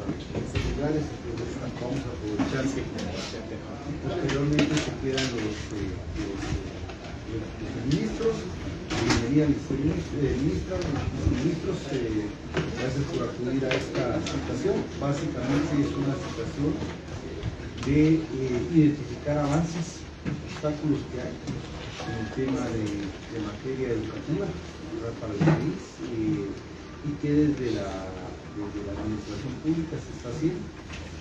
lugares, entonces vamos a aprovechar que posteriormente se quedan los ministros. Bienvenida, ministros, gracias por acudir a esta citación. Básicamente es una citación de identificar avances, obstáculos que hay en el tema de materia educativa para el país y que desde la administración pública se está haciendo,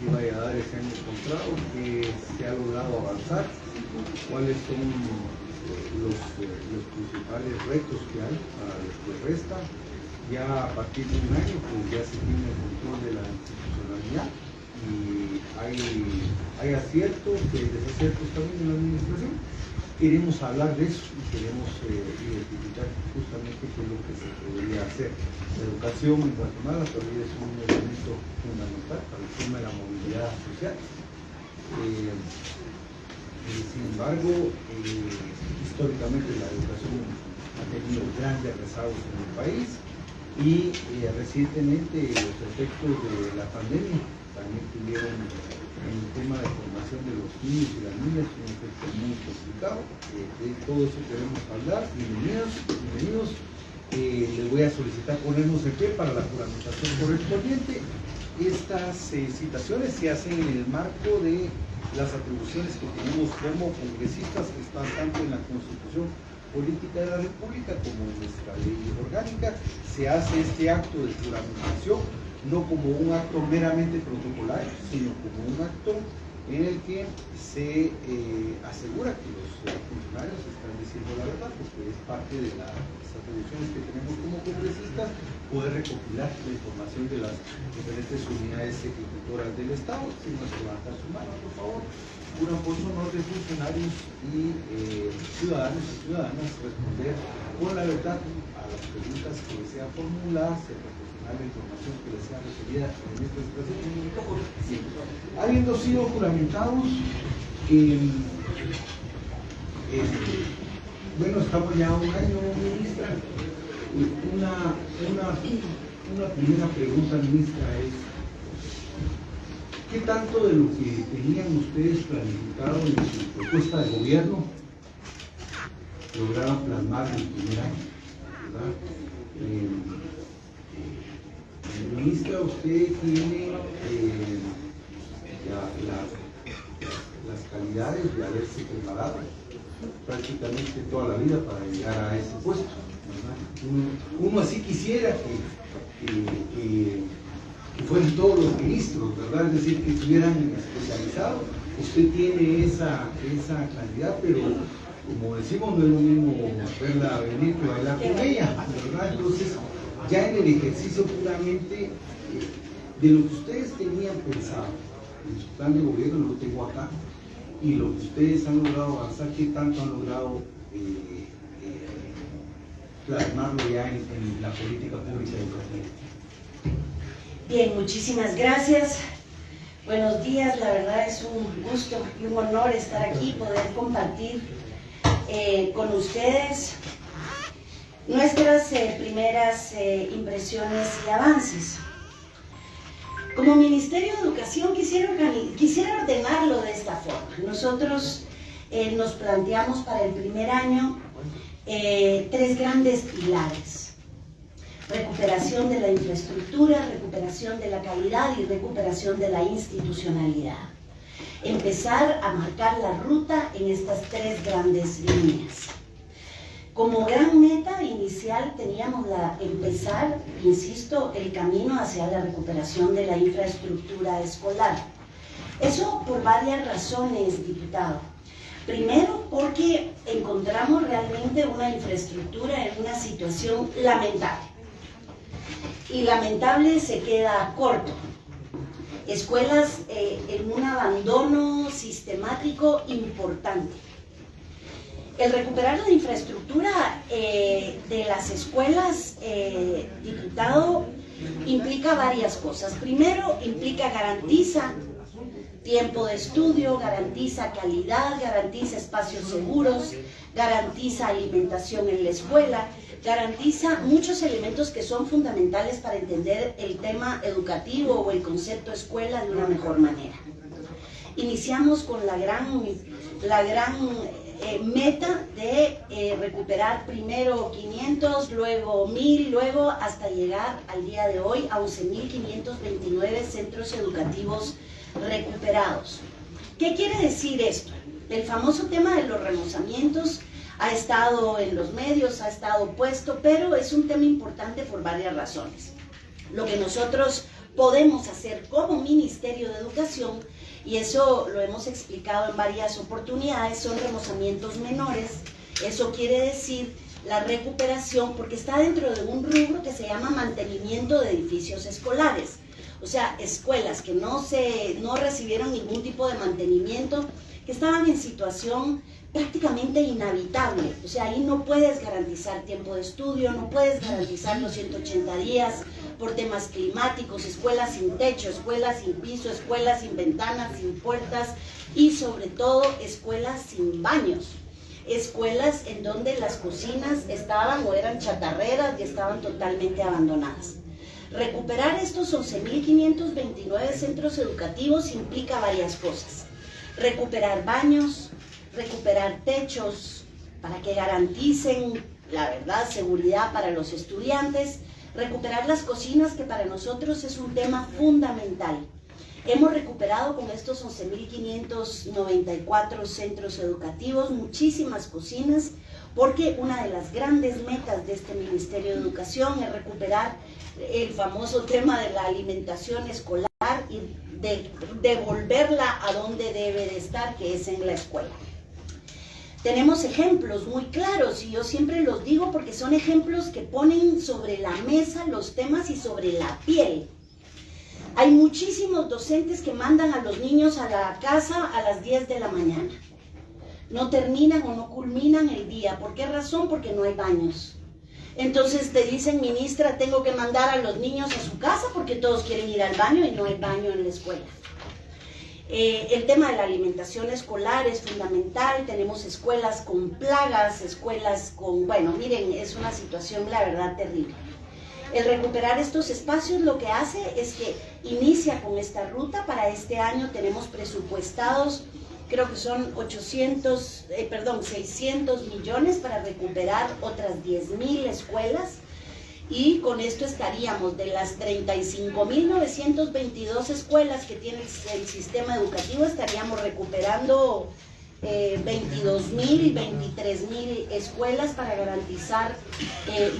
que vaya a dar ese año encontrado, que se ha logrado avanzar, cuáles son los principales retos que hay para lo que resta. Ya a partir de un año pues ya se tiene el control de la institucionalidad y hay aciertos y desaciertos también en la administración. Queremos hablar de eso y queremos identificar justamente qué es lo que se podría hacer. La educación en Guatemala todavía es un elemento fundamental para el tema de la movilidad social. Sin embargo, históricamente la educación ha tenido grandes rezagos en el país y recientemente los efectos de la pandemia también tuvieron en el tema de formación de los niños y las niñas un efecto muy complicado. De todo eso queremos hablar. Bienvenidos. Les voy a solicitar ponernos en pie para la juramentación correspondiente. Estas citaciones se hacen en el marco de las atribuciones que tenemos como congresistas, que están tanto en la Constitución Política de la República como en nuestra ley orgánica. Se hace este acto de juramentación no como un acto meramente protocolario, sino como un acto en el que se asegura que los funcionarios están diciendo la verdad, porque es parte de las atribuciones que tenemos como congresistas, poder recopilar la información de las diferentes unidades ejecutoras del Estado. Si no es levantar su mano, por favor, juran por su honor de funcionarios y ciudadanos y ciudadanas responder con la verdad a las preguntas que desean formularse, a la información que les sea referida en esta situación. Habiendo sido juramentados, bueno, estamos ya un año, ministra. Una primera pregunta, ministra, es ¿qué tanto de lo que tenían ustedes planificado en su propuesta de gobierno lograron plasmar en el primer año? ¿Verdad? Ministra, usted tiene las calidades de haberse preparado prácticamente toda la vida para llegar a ese puesto, ¿verdad? Uno así quisiera que fueran todos los ministros, ¿verdad? Es decir, que estuvieran especializados. Usted tiene esa calidad, pero como decimos, no es lo mismo verla venir que bailar con ella, ¿verdad? Entonces, ya en el ejercicio puramente de lo que ustedes tenían pensado, en su plan de gobierno, lo tengo acá, y lo que ustedes han logrado avanzar, ¿qué tanto han logrado plasmarlo ya en la política pública educativa? Bien, muchísimas gracias. Buenos días, la verdad es un gusto y un honor estar aquí, poder compartir con ustedes nuestras primeras impresiones y avances. Como Ministerio de Educación quisiera ordenarlo de esta forma. Nosotros nos planteamos para el primer año 3 grandes pilares: recuperación de la infraestructura, recuperación de la calidad y recuperación de la institucionalidad. Empezar a marcar la ruta en estas 3 grandes líneas. Como gran meta inicial teníamos empezar, insisto, el camino hacia la recuperación de la infraestructura escolar. Eso por varias razones, diputado. Primero, porque encontramos realmente una infraestructura en una situación lamentable. Y lamentable se queda corto. Escuelas en un abandono sistemático importante. El recuperar la infraestructura de las escuelas, diputado, implica varias cosas. Primero, garantiza tiempo de estudio, garantiza calidad, garantiza espacios seguros, garantiza alimentación en la escuela, garantiza muchos elementos que son fundamentales para entender el tema educativo o el concepto escuela de una mejor manera. Iniciamos con la gran meta de recuperar primero 500, luego 1000, luego hasta llegar al día de hoy a 11.529 centros educativos recuperados. ¿Qué quiere decir esto? El famoso tema de los remozamientos ha estado en los medios, ha estado puesto, pero es un tema importante por varias razones. Lo que nosotros podemos hacer como Ministerio de Educación, y eso lo hemos explicado en varias oportunidades, son remozamientos menores. Eso quiere decir la recuperación, porque está dentro de un rubro que se llama mantenimiento de edificios escolares. O sea, escuelas que no recibieron ningún tipo de mantenimiento, que estaban en situación prácticamente inhabitable. O sea, ahí no puedes garantizar tiempo de estudio, no puedes garantizar los 180 días por temas climáticos, escuelas sin techo, escuelas sin piso, escuelas sin ventanas, sin puertas y sobre todo escuelas sin baños. Escuelas en donde las cocinas estaban o eran chatarreras y estaban totalmente abandonadas. Recuperar estos 11.529 centros educativos implica varias cosas. Recuperar baños, recuperar techos para que garanticen, la verdad, seguridad para los estudiantes, recuperar las cocinas, que para nosotros es un tema fundamental. Hemos recuperado con estos 11.594 centros educativos muchísimas cocinas, porque una de las grandes metas de este Ministerio de Educación es recuperar el famoso tema de la alimentación escolar y devolverla a donde debe de estar, que es en la escuela. Tenemos ejemplos muy claros y yo siempre los digo porque son ejemplos que ponen sobre la mesa los temas y sobre la piel. Hay muchísimos docentes que mandan a los niños a la casa a las 10 de la mañana. No terminan o no culminan el día. ¿Por qué razón? Porque no hay baños. Entonces te dicen, ministra, tengo que mandar a los niños a su casa porque todos quieren ir al baño y no hay baño en la escuela. El tema de la alimentación escolar es fundamental. Tenemos escuelas con plagas, escuelas con... Bueno, miren, es una situación, la verdad, terrible. El recuperar estos espacios lo que hace es que inicia con esta ruta. Para este año tenemos presupuestados, creo que son 600 millones para recuperar otras 10.000 escuelas. Y con esto estaríamos de las 35.922 escuelas que tiene el sistema educativo, estaríamos recuperando 22.000, 23.000 escuelas para garantizar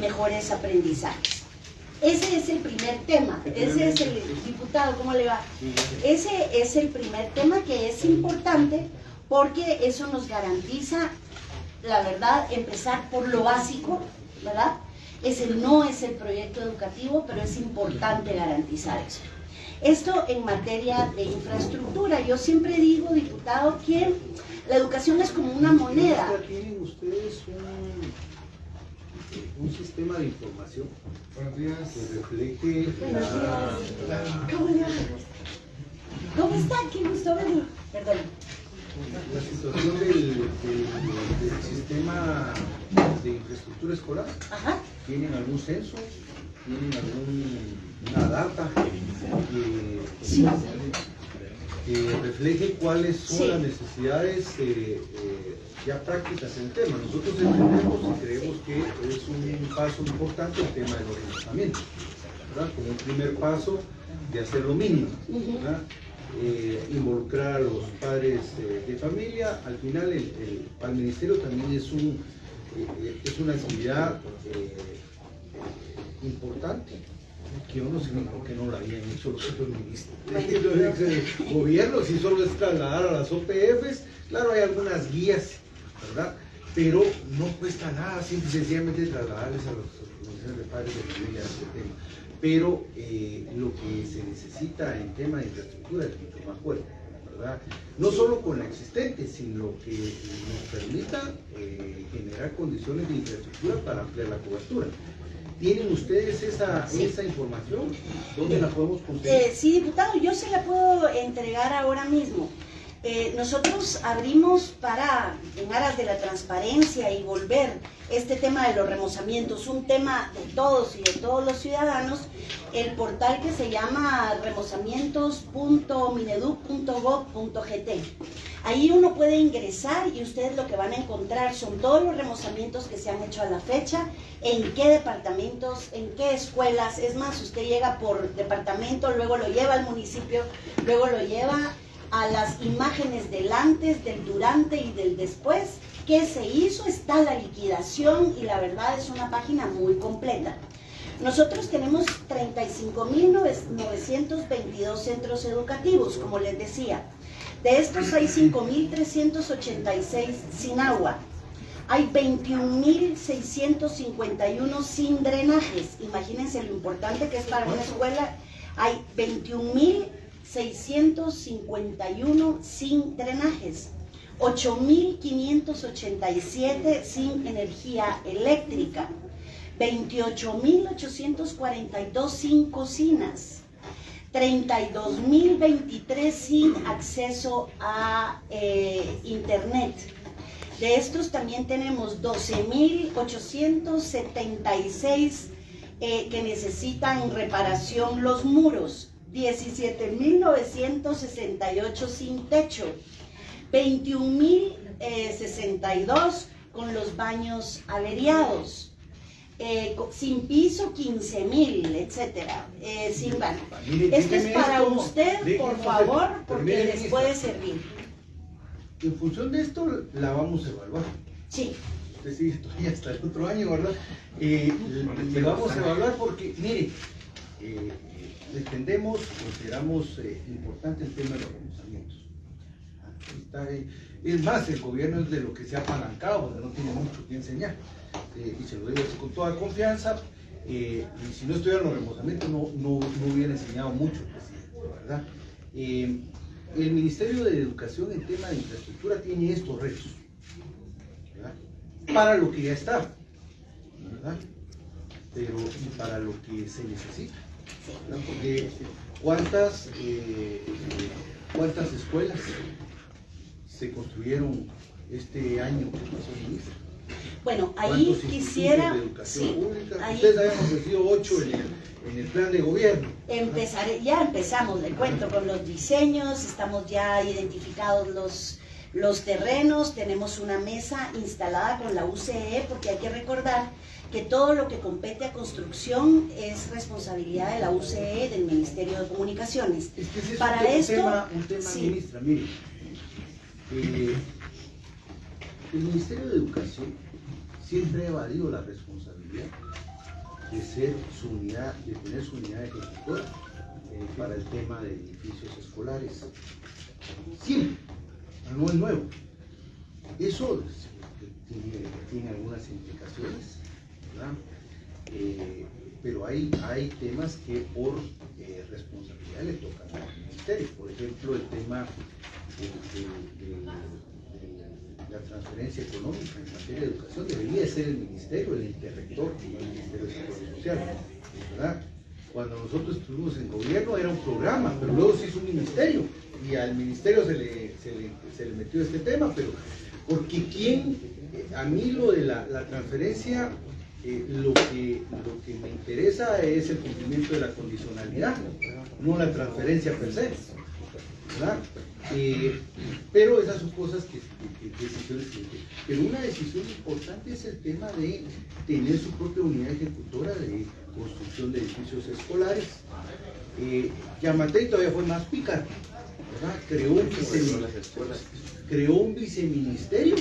mejores aprendizajes. Ese es el primer tema, ese es el diputado, ¿cómo le va? Ese es el primer tema que es importante porque eso nos garantiza, la verdad, empezar por lo básico, ¿verdad? Ese no es el proyecto educativo, pero es importante garantizar eso. Esto en materia de infraestructura. Yo siempre digo, diputado, que la educación es como una moneda. ¿Tienen ustedes un sistema de información que refleje ¿Cómo está? Qué gusto verlo. Perdón. La situación del sistema de infraestructura escolar? Ajá. ¿Tienen algún censo? ¿Tienen alguna data que refleje cuáles son las necesidades ya prácticas en el tema? Nosotros entendemos y creemos que es un paso importante el tema de los remozamientos, ¿verdad? Como un primer paso de hacer lo mínimo, ¿verdad? Involucrar a los padres de familia. Al final para el ministerio también es una actividad importante, que yo no sé por qué no lo habían hecho los otros ministros del gobierno, si solo es trasladar a las OPFs. Claro, hay algunas guías, ¿verdad? Pero no cuesta nada, simple y sencillamente trasladarles a los de padres de familia este tema. Pero lo que se necesita en tema de infraestructura es mucho más fuerte, ¿verdad? No solo con la existente, sino que nos permita generar condiciones de infraestructura para ampliar la cobertura. ¿Tienen ustedes esa información? ¿Dónde la podemos conseguir? Sí, diputado, yo se la puedo entregar ahora mismo. Nosotros abrimos en aras de la transparencia y volver este tema de los remozamientos, un tema de todos y de todos los ciudadanos, el portal que se llama remozamientos.mineduc.gov.gt. Ahí uno puede ingresar y ustedes lo que van a encontrar son todos los remozamientos que se han hecho a la fecha, en qué departamentos, en qué escuelas. Es más, usted llega por departamento, luego lo lleva al municipio, luego lo lleva a las imágenes del antes, del durante y del después. ¿Qué se hizo? Está la liquidación y la verdad es una página muy completa. Nosotros tenemos 35.922 centros educativos, como les decía. De estos hay 5.386 sin agua. Hay 21.651 sin drenajes. Imagínense lo importante que es para una escuela. Hay 21.651 sin drenajes. 8.587 sin energía eléctrica. 28.842 sin cocinas. 32.023 sin acceso a internet. De estos también tenemos 12.876 que necesitan reparación los muros, 17.968 sin techo, 21.062 con los baños averiados. Sin piso 15.000, etcétera, sin baño. Esto es para usted, por favor, porque les puede servir. En función de esto, la vamos a evaluar. Sí. Es decir, todavía hasta el otro año, ¿verdad? Le vamos a evaluar porque, mire, defendemos, consideramos importante el tema de los remozamientos. Es más, el gobierno es de lo que se ha apalancado, porque no tiene mucho que enseñar. Y se lo digo con toda confianza, y si no estuvieran los remozamientos no hubiera enseñado mucho, ¿verdad? El Ministerio de Educación en tema de infraestructura tiene estos retos, ¿verdad? Para lo que ya está, ¿verdad? Pero para lo que se necesita, ¿verdad? Porque ¿cuántas escuelas se construyeron este año que pasó, ministro? Bueno, ahí quisiera... De educación sí, pública? ahí, Ustedes habían ofrecido 8 en el plan de gobierno. Ya empezamos, le cuento, con los diseños, estamos ya identificados los terrenos, tenemos una mesa instalada con la UCE, porque hay que recordar que todo lo que compete a construcción es responsabilidad de la UCE, del Ministerio de Comunicaciones. Es que para es esto, un tema, sí. Ministra, mire, el Ministerio de Educación siempre ha evadido la responsabilidad de tener su unidad ejecutora para el tema de edificios escolares. Siempre, no es nuevo. Eso tiene algunas implicaciones, ¿verdad? Pero hay temas que por responsabilidad le tocan al Ministerio. Por ejemplo, el tema de la transferencia económica en materia de educación debería ser el Ministerio, el interrector, no el Ministerio de Desarrollo Social, ¿verdad? Cuando nosotros estuvimos en gobierno era un programa, pero luego se hizo un ministerio y al ministerio se le metió este tema, pero porque a mí lo de la transferencia, lo que me interesa es el cumplimiento de la condicionalidad, no la transferencia per se, ¿verdad? Pero esas son cosas decisiones que... Pero una decisión importante es el tema de tener su propia unidad ejecutora de construcción de edificios escolares. Yamatei todavía fue más pícaro, ¿verdad? Creó un viceministerio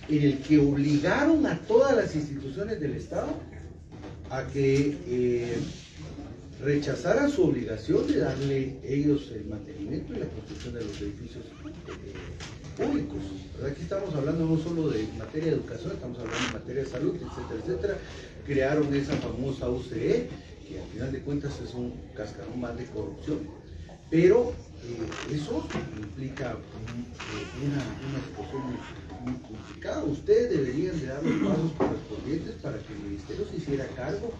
en el que obligaron a todas las instituciones del Estado a que rechazaran su obligación de darle ellos el mantenimiento y la construcción de los edificios públicos, ¿verdad? Aquí estamos hablando no solo de materia de educación, estamos hablando de materia de salud, etcétera, etcétera. Crearon esa famosa UCE, que al final de cuentas es un cascarón más de corrupción, pero eso implica una situación muy complicada. Ustedes deberían de dar los pasos correspondientes para que el Ministerio se hiciera cargo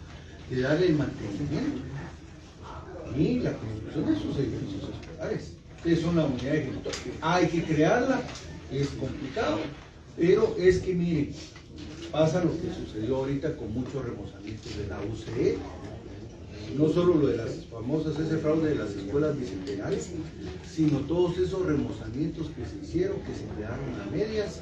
de darle el mantenimiento y la construcción de sus edificios escolares. Es una unidad ejecutiva. Hay que crearla, es complicado, pero es que mire, pasa lo que sucedió ahorita con muchos remozamientos de la UCE, no solo lo de las famosas, ese fraude de las escuelas bicentenarias, sino todos esos remozamientos que se hicieron, que se quedaron a medias,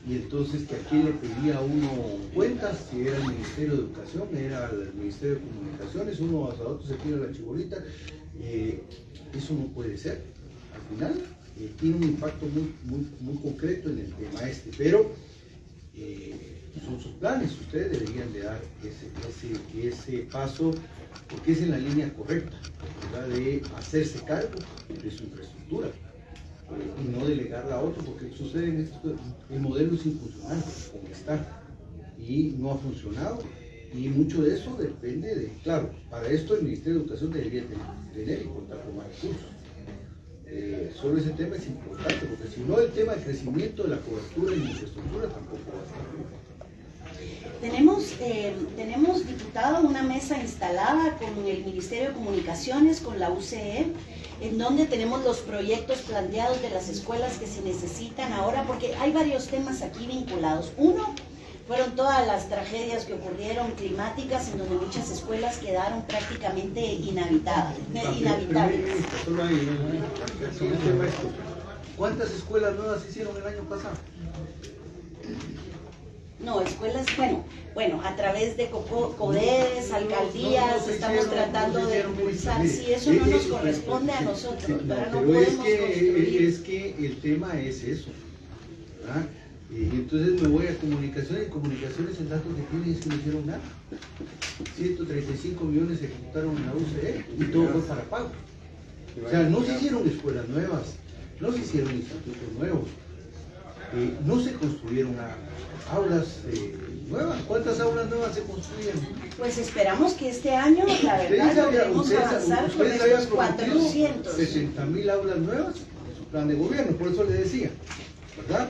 y entonces que aquí le pedía uno cuentas, si era el Ministerio de Educación, era el Ministerio de Comunicaciones, uno a otro se tira la chibolita. Eso no puede ser. Al final tiene un impacto muy concreto en el tema pero son sus planes. Ustedes deberían de dar ese paso, porque es en la línea correcta, ¿verdad? De hacerse cargo de su infraestructura y no delegarla a otro, porque sucede en esto, el modelo es infuncional como está y no ha funcionado, y mucho de eso depende de, claro, para esto el Ministerio de Educación debería tener y contar con más recursos. Solo ese tema es importante, porque si no, el tema del crecimiento de la cobertura y la infraestructura tampoco va a estar. Tenemos, diputado, una mesa instalada con el Ministerio de Comunicaciones, con la UCE, en donde tenemos los proyectos planteados de las escuelas que se necesitan ahora, porque hay varios temas aquí vinculados. Uno, fueron todas las tragedias que ocurrieron climáticas, en donde muchas escuelas quedaron prácticamente inhabitables. ¿Cuántas escuelas nuevas hicieron el año pasado? No, escuelas, bueno, a través de CODES, alcaldías, estamos tratando de impulsar. Si eso no nos corresponde a nosotros, ¿verdad? No podemos construir. Es que el tema es eso, ¿verdad? Y entonces me voy a comunicaciones, y comunicaciones el dato que tienen es que no hicieron nada. 135 millones se ejecutaron en la UCE y todo fue para pago. O sea, no se hicieron escuelas nuevas, no se hicieron institutos nuevos, no se construyeron aulas nuevas. ¿Cuántas aulas nuevas se construyeron? Pues esperamos que este año, la verdad, logremos avanzar con estos 400. 60.000 aulas nuevas en su plan de gobierno, por eso le decía, ¿verdad?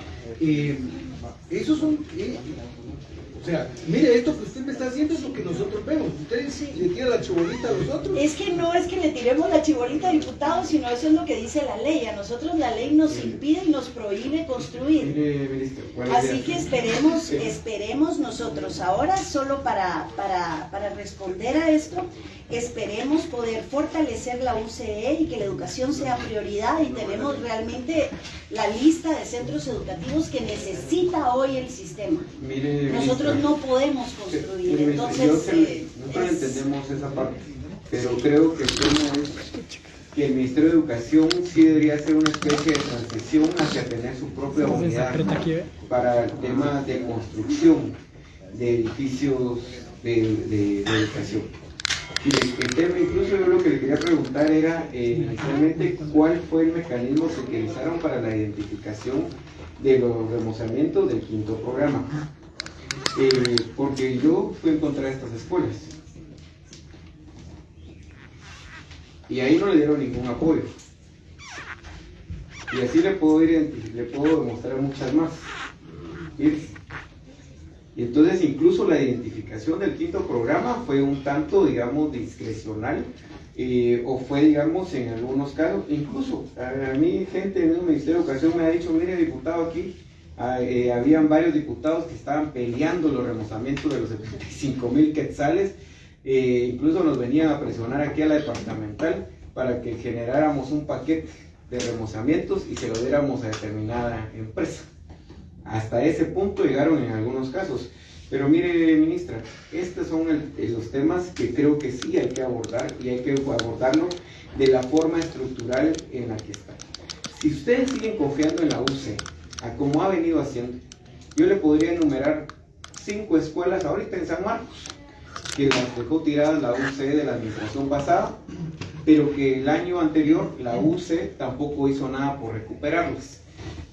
Esos son, o sea, mire, esto que usted me está haciendo es lo que nosotros vemos. Ustedes le tiran la chibolita a los otros. Es que no es que le tiremos la chibolita al diputado, sino eso es lo que dice la ley. A nosotros la ley nos impide y nos prohíbe construir. Mire, ministro, así que esperemos nosotros ahora, solo para responder a esto, esperemos poder fortalecer la UCE y que la educación sea prioridad, y tenemos realmente la lista de centros educativos que necesita hoy el sistema. Mire, nosotros no podemos construir, entonces nosotros entendemos esa parte, pero creo que el tema es que el Ministerio de Educación sí debería hacer una especie de transición hacia tener su propia unidad para el tema de construcción de edificios de educación. Y el tema, incluso yo lo que le quería preguntar era inicialmente cuál fue el mecanismo que utilizaron para la identificación de los remozamientos del quinto programa, porque yo fui en contra de estas escuelas y ahí no le dieron ningún apoyo, y así le puedo demostrar muchas más. Y entonces incluso la identificación del quinto programa fue un tanto, digamos, discrecional, o fue, digamos, en algunos casos, incluso a mí gente en el Ministerio de Educación me ha dicho, mire, diputado, aquí habían varios diputados que estaban peleando los remozamientos de los 75,000 quetzales, incluso nos venían a presionar aquí a la departamental para que generáramos un paquete de remozamientos y se lo diéramos a determinada empresa. Hasta ese punto llegaron en algunos casos. Pero mire, ministra, estos son los temas que creo que sí hay que abordar, y hay que abordarlo de la forma estructural en la que está. Si ustedes siguen confiando en la UCE, a como ha venido haciendo, yo le podría enumerar 5 escuelas ahorita en San Marcos, que las dejó tiradas la UCE de la administración pasada, pero que el año anterior la UCE tampoco hizo nada por recuperarlas.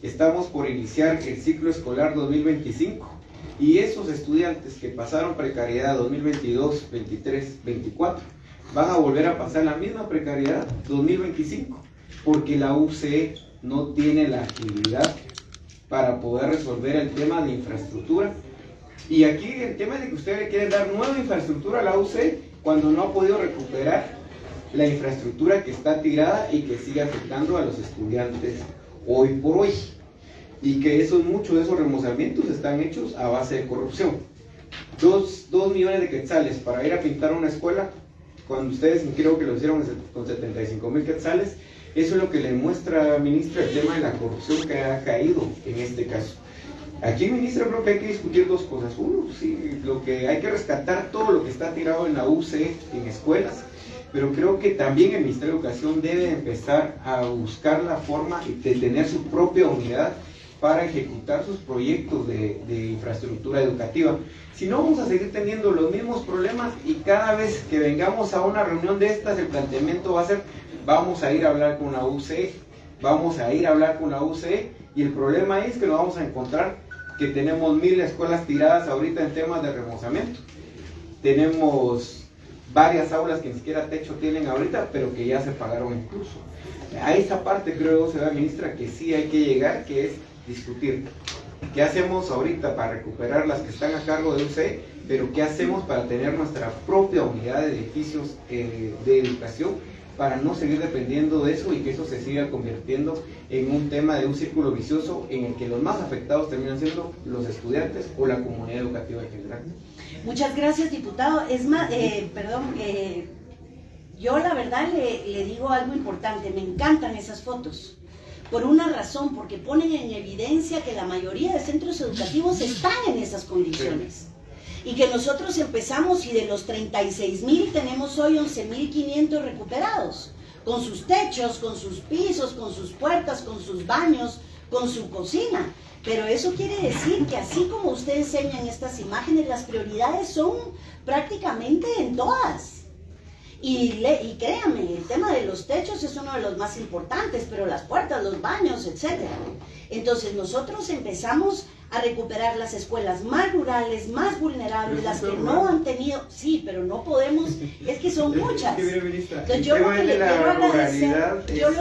Estamos por iniciar el ciclo escolar 2025 y esos estudiantes que pasaron precariedad 2022, 23, 24 van a volver a pasar la misma precariedad 2025, porque la UCE no tiene la agilidad para poder resolver el tema de infraestructura. Y aquí el tema es de que ustedes le quieren dar nueva infraestructura a la UCE cuando no ha podido recuperar la infraestructura que está tirada y que sigue afectando a los estudiantes hoy por hoy. Y que muchos de esos remozamientos están hechos a base de corrupción. 2 millones de quetzales para ir a pintar una escuela, cuando ustedes creo que lo hicieron con 75,000 quetzales, eso es lo que le muestra, ministra, el tema de la corrupción que ha caído en este caso. Aquí, ministra, creo que hay que discutir 2 cosas. Uno, sí, lo que hay que rescatar todo lo que está tirado en la UCE, en escuelas, pero creo que también el Ministerio de Educación debe empezar a buscar la forma de tener su propia unidad para ejecutar sus proyectos de infraestructura educativa. Si no, vamos a seguir teniendo los mismos problemas y cada vez que vengamos a una reunión de estas, el planteamiento va a ser, vamos a ir a hablar con la UCE, y el problema es que nos vamos a encontrar que tenemos 1000 escuelas tiradas ahorita en temas de remozamiento. Tenemos varias aulas que ni siquiera techo tienen ahorita, pero que ya se pagaron incluso. A esa parte creo, señora ministra, que sí hay que llegar, que es discutir qué hacemos ahorita para recuperar las que están a cargo de UCE, pero qué hacemos para tener nuestra propia unidad de edificios de educación, para no seguir dependiendo de eso y que eso se siga convirtiendo en un tema de un círculo vicioso en el que los más afectados terminan siendo los estudiantes o la comunidad educativa en general. Muchas gracias, diputado. Es más, yo la verdad le digo algo importante, me encantan esas fotos. Por una razón, porque ponen en evidencia que la mayoría de centros educativos están en esas condiciones. Y que nosotros empezamos y de los 36,000 tenemos hoy 11,500 recuperados, con sus techos, con sus pisos, con sus puertas, con sus baños, con su cocina. Pero eso quiere decir que así como usted enseña en estas imágenes, las prioridades son prácticamente en todas. Y créanme, el tema de los techos es uno de los más importantes, pero las puertas, los baños, etc. Entonces nosotros empezamos a recuperar las escuelas más rurales, más vulnerables, las que no han tenido, sí, pero no podemos, es que son muchas. Entonces yo lo que le quiero agradecer, Yo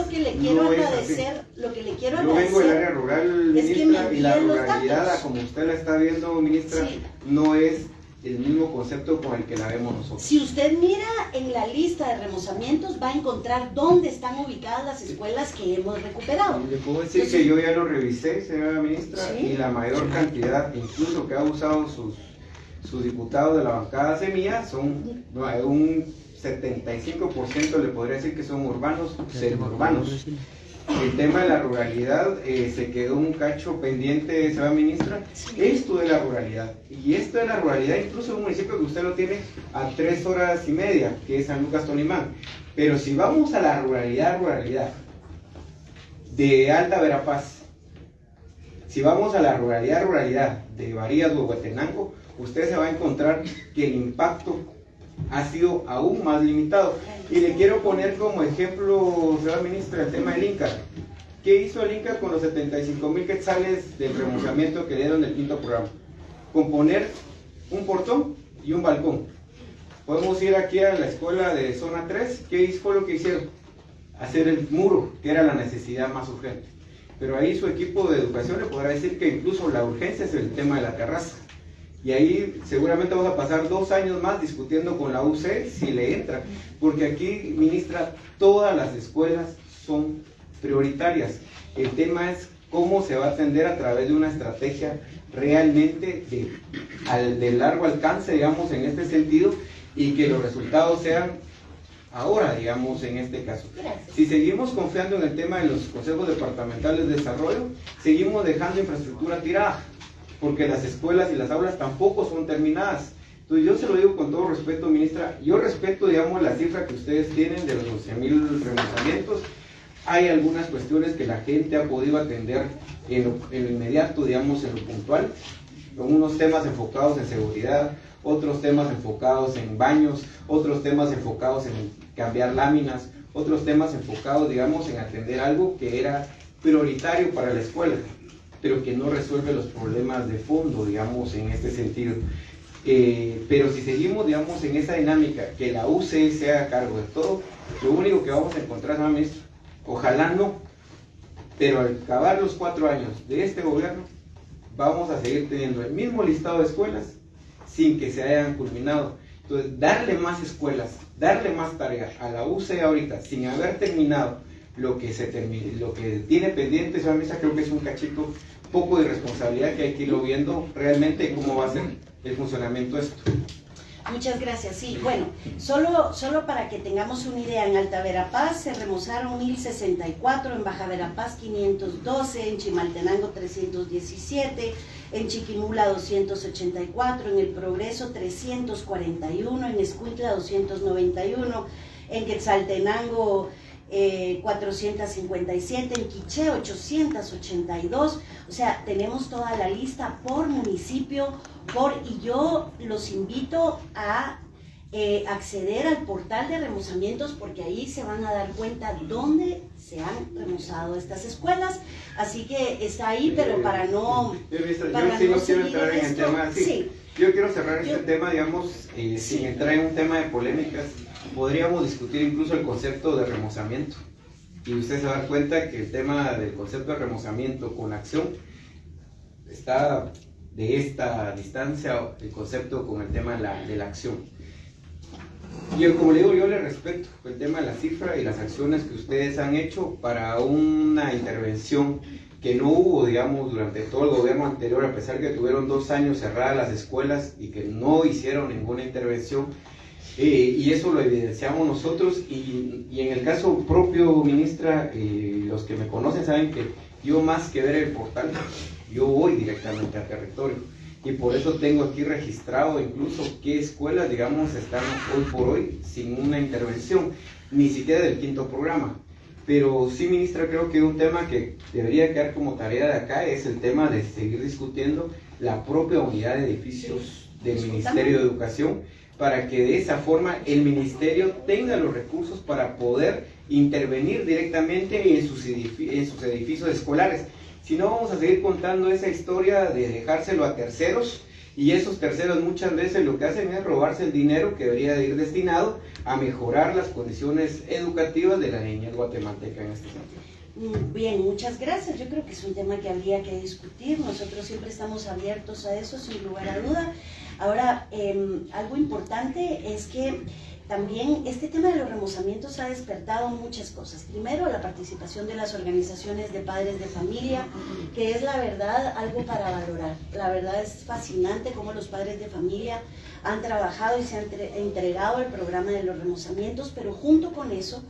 vengo del área rural, ministra, y la ruralidad, como usted la está viendo, ministra, sí, no es el mismo concepto con el que la vemos nosotros. Si usted mira en la lista de remozamientos, va a encontrar dónde están ubicadas las escuelas que hemos recuperado. Le puedo decir que yo ya lo revisé, señora ministra, ¿sí? Y la mayor cantidad, incluso que ha usado sus diputados de la bancada Semilla, son un 75%, le podría decir que son urbanos, semiurbanos. El tema de la ruralidad se quedó un cacho pendiente, señora ministra. Esto de la ruralidad, y esto de la ruralidad, incluso en un municipio que usted lo tiene a 3 horas y media, que es San Lucas Tonimán. Pero si vamos a la ruralidad de Alta Verapaz, si vamos a la ruralidad de Varías o Huehuetenango, usted se va a encontrar que el impacto ha sido aún más limitado. Y le quiero poner como ejemplo, señora ministra, el tema del INCA. ¿Qué hizo el INCA con los 75,000 quetzales del remozamiento que dieron del quinto programa? Componer un portón y un balcón. Podemos ir aquí a la escuela de zona 3, ¿qué fue lo que hicieron? Hacer el muro, que era la necesidad más urgente. Pero ahí su equipo de educación le podrá decir que incluso la urgencia es el tema de la terraza. Y ahí seguramente vamos a pasar 2 años más discutiendo con la UC si le entra, porque aquí, ministra, todas las escuelas son prioritarias. El tema es cómo se va a atender a través de una estrategia realmente de largo alcance, digamos, en este sentido, y que los resultados sean ahora, digamos, en este caso. Si seguimos confiando en el tema de los consejos departamentales de desarrollo, seguimos dejando infraestructura tirada, porque las escuelas y las aulas tampoco son terminadas. Entonces yo se lo digo con todo respeto, ministra, yo respeto, digamos, la cifra que ustedes tienen de los 11,000 remozamientos. Hay algunas cuestiones que la gente ha podido atender en lo inmediato, digamos, en lo puntual, con unos temas enfocados en seguridad, otros temas enfocados en baños, otros temas enfocados en cambiar láminas, otros temas enfocados, digamos, en atender algo que era prioritario para la escuela, pero que no resuelve los problemas de fondo, digamos, en este sentido. Pero si seguimos, digamos, en esa dinámica, que la UCE se haga cargo de todo, lo único que vamos a encontrar, señor ministro, ojalá no, pero al acabar los 4 años de este gobierno, vamos a seguir teniendo el mismo listado de escuelas sin que se hayan culminado. Entonces, darle más escuelas, darle más tareas a la UC ahorita, sin haber terminado lo que tiene pendiente, esa mesa, creo que es un cachito poco de responsabilidad que hay que irlo viendo realmente cómo va a ser el funcionamiento de esto. Muchas gracias. Sí, bueno, solo para que tengamos una idea, en Alta Verapaz se remozaron 1064, en Baja Verapaz 512, en Chimaltenango 317, en Chiquimula 284, en El Progreso 341, en Escuintla 291, en Quetzaltenango 457, en Quiché 882, o sea, tenemos toda la lista por municipio, y yo los invito a acceder al portal de remozamientos, porque ahí se van a dar cuenta dónde se han remozado estas escuelas, así que está ahí, pero para no... Yo no quiero entrar en el tema, sí. Yo quiero cerrar este tema, digamos, sin entrar en un tema de polémicas. Podríamos discutir incluso el concepto de remozamiento, y usted se va a dar cuenta que el tema del concepto de remozamiento con acción está de esta distancia, el concepto con el tema de la acción. Y como le digo, yo le respeto el tema de la cifra y las acciones que ustedes han hecho para una intervención que no hubo, digamos, durante todo el gobierno anterior, a pesar que tuvieron 2 años cerradas las escuelas y que no hicieron ninguna intervención. Y eso lo evidenciamos nosotros, y en el caso propio, ministra, los que me conocen saben que yo, más que ver el portal, yo voy directamente al territorio, y por eso tengo aquí registrado incluso qué escuelas, digamos, están hoy por hoy sin una intervención, ni siquiera del quinto programa. Pero sí, ministra, creo que un tema que debería quedar como tarea de acá es el tema de seguir discutiendo la propia unidad de edificios del Ministerio de Educación, para que de esa forma el ministerio tenga los recursos para poder intervenir directamente en sus edificios escolares. Si no, vamos a seguir contando esa historia de dejárselo a terceros, y esos terceros muchas veces lo que hacen es robarse el dinero que debería de ir destinado a mejorar las condiciones educativas de la niñez guatemalteca en este sentido. Bien, muchas gracias. Yo creo que es un tema que habría que discutir. Nosotros siempre estamos abiertos a eso, sin lugar a duda. Ahora, algo importante es que también este tema de los remozamientos ha despertado muchas cosas. Primero, la participación de las organizaciones de padres de familia, que es la verdad algo para valorar. La verdad es fascinante cómo los padres de familia han trabajado y se han entregado al programa de los remozamientos, pero junto con eso,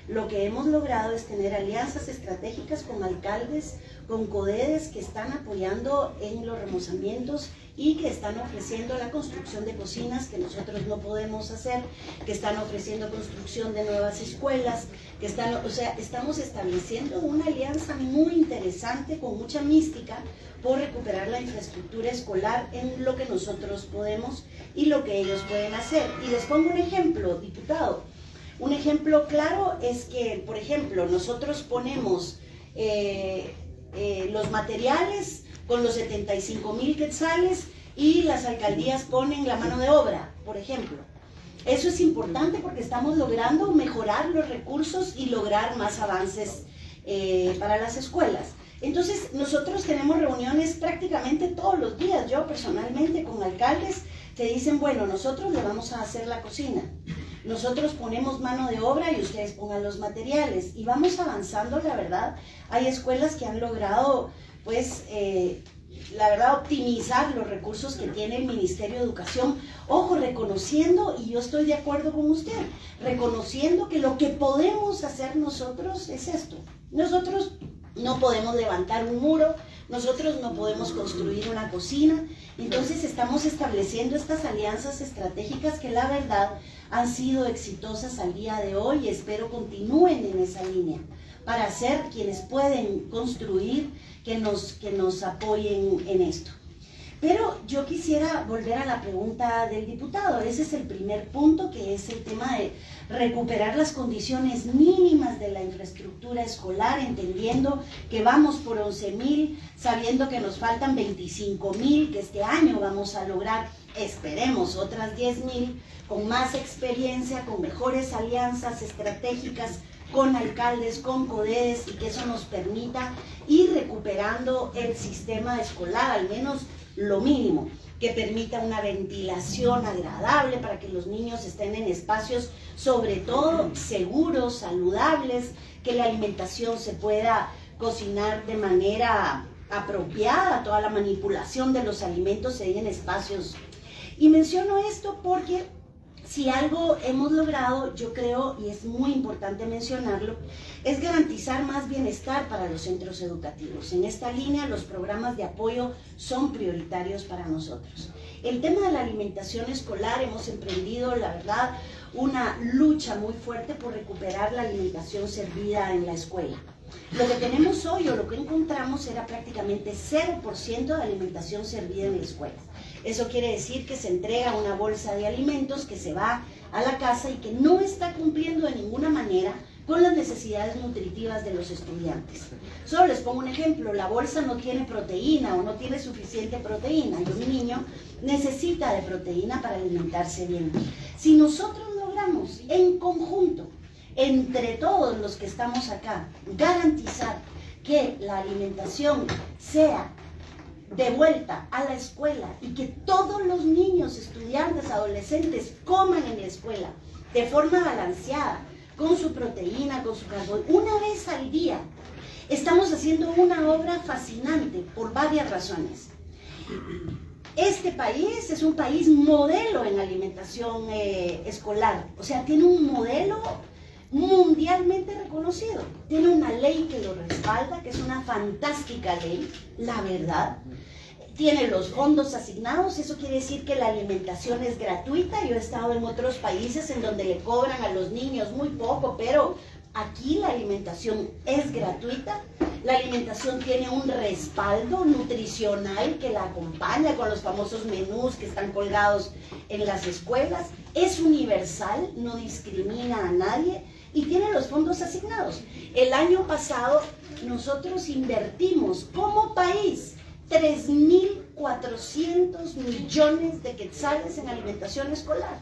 lo que hemos logrado es tener alianzas estratégicas con alcaldes, con CODEDES que están apoyando en los remozamientos y que están ofreciendo la construcción de cocinas que nosotros no podemos hacer, que están ofreciendo construcción de nuevas escuelas, que estamos estableciendo una alianza muy interesante con mucha mística por recuperar la infraestructura escolar en lo que nosotros podemos y lo que ellos pueden hacer. Y les pongo un ejemplo, diputado. Un ejemplo claro es que, por ejemplo, nosotros ponemos los materiales con los 75,000 quetzales y las alcaldías ponen la mano de obra, por ejemplo. Eso es importante porque estamos logrando mejorar los recursos y lograr más avances para las escuelas. Entonces, nosotros tenemos reuniones prácticamente todos los días, yo personalmente con alcaldes que dicen, bueno, nosotros le vamos a hacer la cocina. Nosotros ponemos mano de obra y ustedes pongan los materiales. Y vamos avanzando, la verdad. Hay escuelas que han logrado, pues, la verdad, optimizar los recursos que tiene el Ministerio de Educación. Ojo, reconociendo, y yo estoy de acuerdo con usted, reconociendo que lo que podemos hacer nosotros es esto. Nosotros no podemos levantar un muro, nosotros no podemos construir una cocina. Entonces estamos estableciendo estas alianzas estratégicas que la verdad han sido exitosas al día de hoy y espero continúen en esa línea para ser quienes pueden construir, que nos apoyen en esto. Pero yo quisiera volver a la pregunta del diputado. Ese es el primer punto, que es el tema de recuperar las condiciones mínimas de la infraestructura escolar, entendiendo que vamos por 11,000, sabiendo que nos faltan 25,000, que este año vamos a lograr, esperemos, otras 10,000, con más experiencia, con mejores alianzas estratégicas con alcaldes, con CODEDES, y que eso nos permita ir recuperando el sistema escolar, al menos lo mínimo, que permita una ventilación agradable para que los niños estén en espacios, sobre todo seguros, saludables, que la alimentación se pueda cocinar de manera apropiada, toda la manipulación de los alimentos se dé en espacios. Y menciono esto porque si algo hemos logrado, yo creo, y es muy importante mencionarlo, es garantizar más bienestar para los centros educativos. En esta línea, los programas de apoyo son prioritarios para nosotros. El tema de la alimentación escolar, hemos emprendido, la verdad, una lucha muy fuerte por recuperar la alimentación servida en la escuela. Lo que tenemos hoy, o lo que encontramos, era prácticamente 0% de alimentación servida en la escuela. Eso quiere decir que se entrega una bolsa de alimentos que se va a la casa y que no está cumpliendo de ninguna manera con las necesidades nutritivas de los estudiantes. Solo les pongo un ejemplo, la bolsa no tiene proteína o no tiene suficiente proteína y un niño necesita de proteína para alimentarse bien. Si nosotros logramos en conjunto, entre todos los que estamos acá, garantizar que la alimentación sea de vuelta a la escuela y que todos los niños, estudiantes, adolescentes coman en la escuela de forma balanceada, con su proteína, con su carbohidrato, una vez al día, estamos haciendo una obra fascinante por varias razones. Este país es un país modelo en alimentación escolar, o sea, tiene un modelo mundialmente reconocido. Tiene una ley que lo respalda, que es una fantástica ley, la verdad. Tiene los fondos asignados, eso quiere decir que la alimentación es gratuita. Yo he estado en otros países en donde le cobran a los niños muy poco, pero aquí la alimentación es gratuita. La alimentación tiene un respaldo nutricional que la acompaña con los famosos menús que están colgados en las escuelas. Es universal, no discrimina a nadie y tiene los fondos asignados. El año pasado nosotros invertimos como país 3.400 millones de quetzales en alimentación escolar.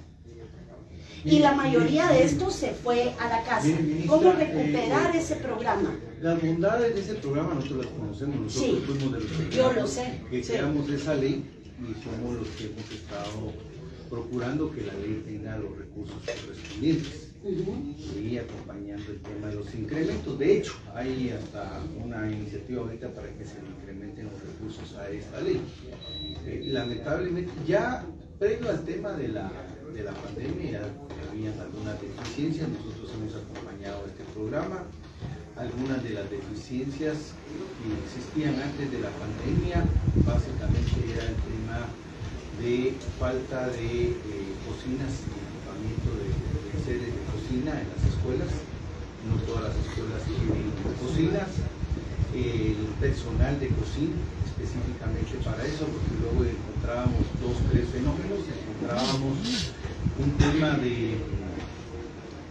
Y la mayoría de esto se fue a la casa. ¿Cómo recuperar ese programa? Las bondades de ese programa nosotros las conocemos, nosotros Sí, fuimos de los que yo lo sé, creamos esa ley y somos los que hemos estado procurando que la ley tenga los recursos correspondientes y acompañando el tema de los incrementos. De hecho, hay hasta una iniciativa ahorita para que se incrementen los recursos a esta ley. Lamentablemente, ya previo al tema de la pandemia, ya habían algunas deficiencias, nosotros hemos acompañado este programa. Algunas de las deficiencias que existían antes de la pandemia, básicamente era el tema de falta de cocinas y equipamiento de sedes de cocina en las escuelas. No todas las escuelas tienen cocinas. El personal de cocina, específicamente para eso, porque luego encontrábamos 2 o 3 fenómenos. Encontrábamos un tema de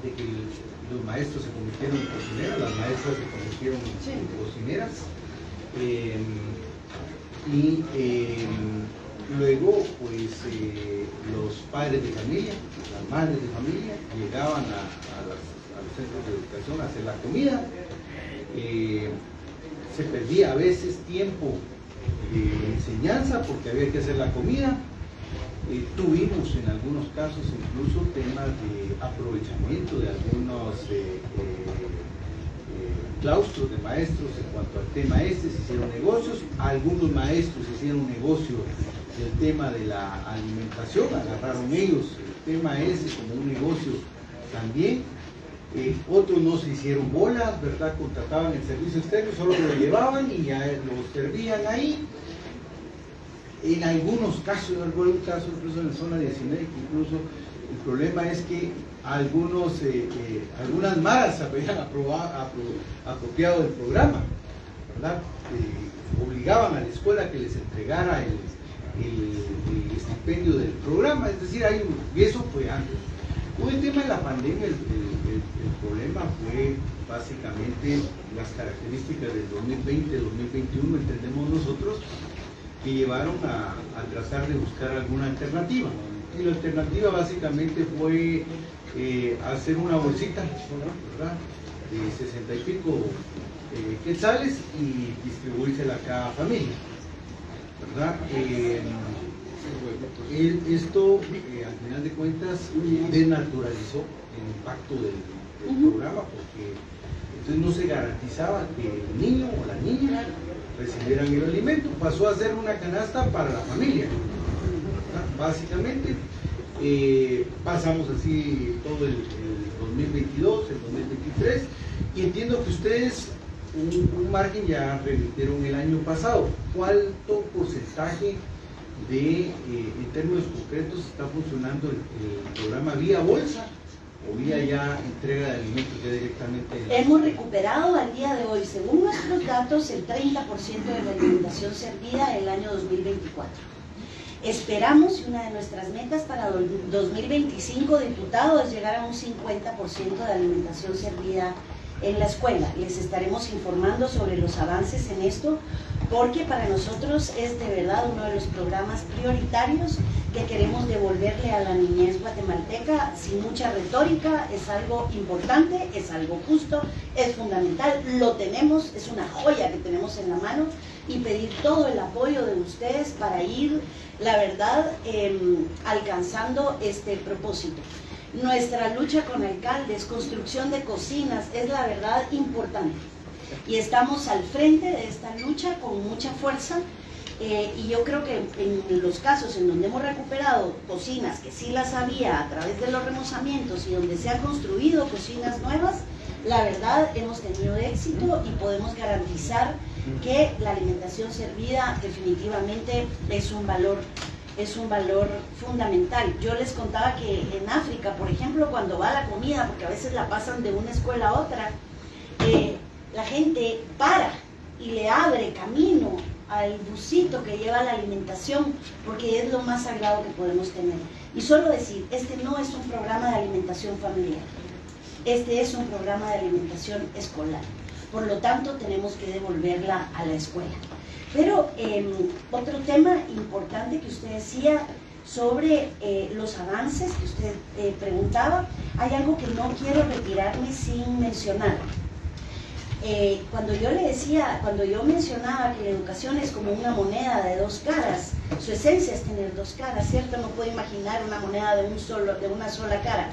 que los maestros se convirtieron en cocineras, las maestras se convirtieron en cocineras. Luego, pues, los padres de familia, las madres de familia, llegaban a los centros de educación a hacer la comida. Se perdía a veces tiempo de enseñanza porque había que hacer la comida. Tuvimos en algunos casos incluso temas de aprovechamiento de algunos claustros de maestros en cuanto al tema se hicieron negocios. Algunos maestros hicieron un negocio del tema de la alimentación, agarraron ellos el tema como un negocio también. Otros no se hicieron bolas, ¿verdad? Contrataban el servicio externo, solo lo llevaban y ya lo servían ahí. En algunos casos, en algún caso incluso en la zona 19, incluso el problema es que algunas maras se habían apropiado del programa, ¿verdad? Obligaban a la escuela que les entregara el estipendio del programa, es decir, y eso fue antes. Con el tema de la pandemia, el problema fue básicamente las características del 2020-2021, entendemos nosotros, que llevaron a tratar de buscar alguna alternativa. Y la alternativa básicamente fue hacer una bolsita, ¿verdad?, de 60 y pico quetzales y distribuírsela a cada familia, ¿verdad? Esto, al final de cuentas, desnaturalizó el impacto del programa, porque entonces no se garantizaba que el niño o la niña recibieran el alimento. Pasó a ser una canasta para la familia, ¿verdad? Básicamente. Pasamos así todo el 2022, el 2023, y entiendo que ustedes un margen ya remitieron el año pasado. ¿Cuánto porcentaje en términos concretos está funcionando el programa vía bolsa o vía ya entrega de alimentos ya directamente? Hemos recuperado al día de hoy, según nuestros datos, el 30% de la alimentación servida el año 2024. Esperamos, y una de nuestras metas para 2025, diputado, es llegar a un 50% de alimentación servida en la escuela. Les estaremos informando sobre los avances en esto, porque para nosotros es de verdad uno de los programas prioritarios que queremos devolverle a la niñez guatemalteca sin mucha retórica. Es algo importante, es algo justo, es fundamental, lo tenemos, es una joya que tenemos en la mano, y pedir todo el apoyo de ustedes para ir, la verdad, alcanzando este propósito. Nuestra lucha con alcaldes, construcción de cocinas, es la verdad importante, y estamos al frente de esta lucha con mucha fuerza. Y yo creo que en los casos en donde hemos recuperado cocinas que sí las había a través de los remozamientos y donde se han construido cocinas nuevas, la verdad hemos tenido éxito y podemos garantizar que la alimentación servida definitivamente es un valor fundamental. Yo les contaba que en África, por ejemplo, cuando va la comida, porque a veces la pasan de una escuela a otra, la gente para y le abre camino al busito que lleva la alimentación, porque es lo más sagrado que podemos tener. Y solo decir, este no es un programa de alimentación familiar, este es un programa de alimentación escolar. Por lo tanto, tenemos que devolverla a la escuela. Pero otro tema importante que usted decía sobre los avances que usted preguntaba, hay algo que no quiero retirarme sin mencionar. Cuando yo mencionaba que la educación es como una moneda de dos caras, su esencia es tener dos caras, ¿cierto? No puedo imaginar una moneda de una sola cara.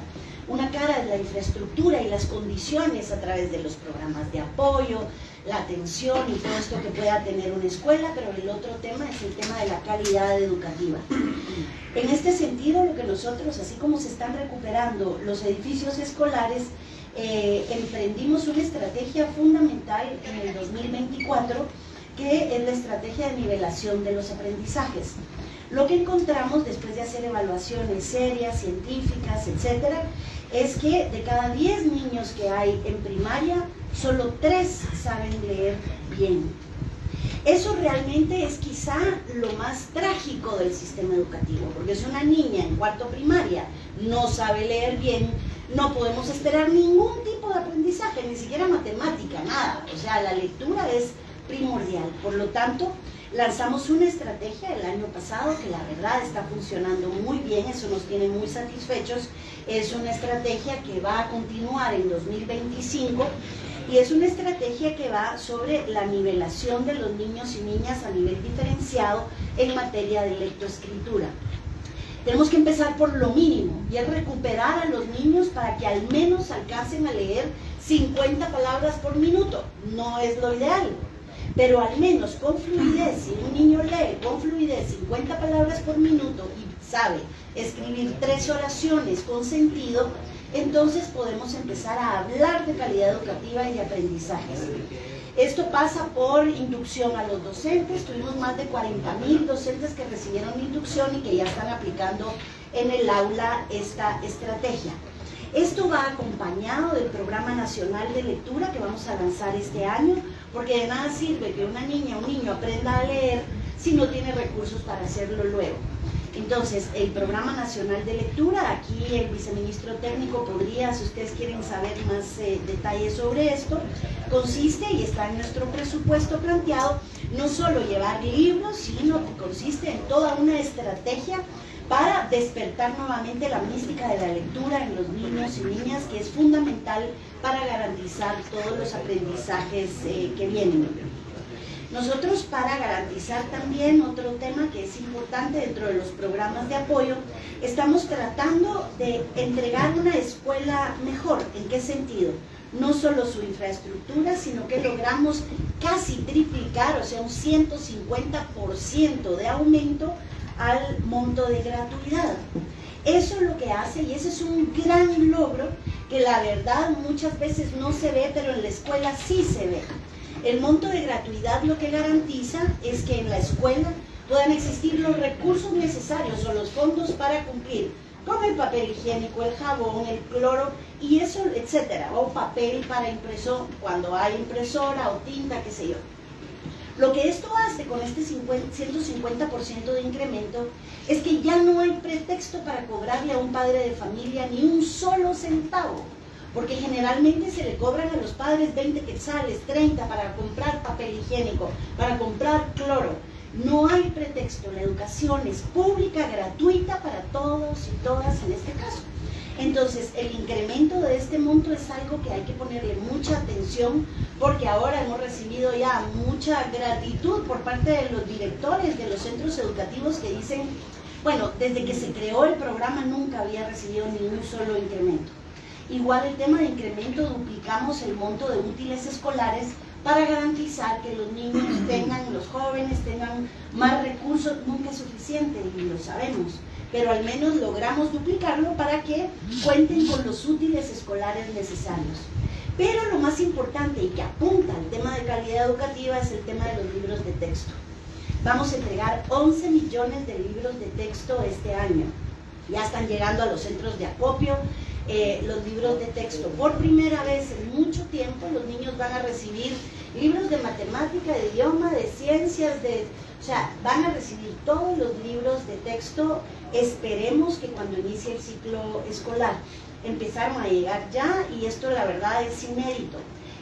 Una cara es la infraestructura y las condiciones a través de los programas de apoyo, la atención y todo esto que pueda tener una escuela, pero el otro tema es el tema de la calidad educativa. En este sentido, lo que nosotros, así como se están recuperando los edificios escolares, emprendimos una estrategia fundamental en el 2024, que es la estrategia de nivelación de los aprendizajes. Lo que encontramos después de hacer evaluaciones serias, científicas, etcétera, es que de cada 10 niños que hay en primaria, solo 3 saben leer bien. Eso realmente es quizá lo más trágico del sistema educativo, porque si una niña en cuarto primaria no sabe leer bien, no podemos esperar ningún tipo de aprendizaje, ni siquiera matemática, nada. O sea, la lectura es primordial. Por lo tanto, lanzamos una estrategia el año pasado que la verdad está funcionando muy bien, eso nos tiene muy satisfechos. Es una estrategia que va a continuar en 2025 y es una estrategia que va sobre la nivelación de los niños y niñas a nivel diferenciado en materia de lectoescritura. Tenemos que empezar por lo mínimo, y es recuperar a los niños para que al menos alcancen a leer 50 palabras por minuto. No es lo ideal, pero al menos con fluidez. Si un niño lee con fluidez 50 palabras por minuto y sabe escribir 3 oraciones con sentido, entonces podemos empezar a hablar de calidad educativa y de aprendizajes. Esto pasa por inducción a los docentes. Tuvimos más de 40.000 docentes que recibieron inducción y que ya están aplicando en el aula esta estrategia. Esto va acompañado del Programa Nacional de Lectura que vamos a lanzar este año, porque de nada sirve que una niña o un niño aprenda a leer si no tiene recursos para hacerlo luego. Entonces, el Programa Nacional de Lectura, aquí el viceministro técnico podría, si ustedes quieren saber más detalles sobre esto, consiste, y está en nuestro presupuesto planteado, no solo llevar libros, sino que consiste en toda una estrategia para despertar nuevamente la mística de la lectura en los niños y niñas, que es fundamental para garantizar todos los aprendizajes que vienen. Nosotros, para garantizar también otro tema que es importante dentro de los programas de apoyo, estamos tratando de entregar una escuela mejor. ¿En qué sentido? No solo su infraestructura, sino que logramos casi triplicar, o sea, un 150% de aumento al monto de gratuidad. Eso es lo que hace, y ese es un gran logro que la verdad muchas veces no se ve, pero en la escuela sí se ve. El monto de gratuidad lo que garantiza es que en la escuela puedan existir los recursos necesarios o los fondos para cumplir con el papel higiénico, el jabón, el cloro y eso, etcétera, o papel para impresor cuando hay impresora o tinta, qué sé yo. Lo que esto hace con este 150% de incremento es que ya no hay pretexto para cobrarle a un padre de familia ni un solo centavo, porque generalmente se le cobran a los padres 20 quetzales, 30 para comprar papel higiénico, para comprar cloro. No hay pretexto, la educación es pública, gratuita para todos y todas en este caso. Entonces, el incremento de este monto es algo que hay que ponerle mucha atención, porque ahora hemos recibido ya mucha gratitud por parte de los directores de los centros educativos que dicen, bueno, desde que se creó el programa nunca había recibido ni un solo incremento. Igual el tema de incremento, duplicamos el monto de útiles escolares para garantizar que los niños tengan, los jóvenes tengan más recursos. Nunca es suficiente y lo sabemos, pero al menos logramos duplicarlo para que cuenten con los útiles escolares necesarios. Pero lo más importante y que apunta al tema de calidad educativa es el tema de los libros de texto. Vamos a entregar 11 millones de libros de texto este año. Ya están llegando a los centros de acopio los libros de texto. Por primera vez en mucho tiempo los niños van a recibir libros de matemática, de idioma, de ciencias, o sea, van a recibir todos los libros de texto. Esperemos que cuando inicie el ciclo escolar. Empezaron a llegar ya y esto la verdad es inédito.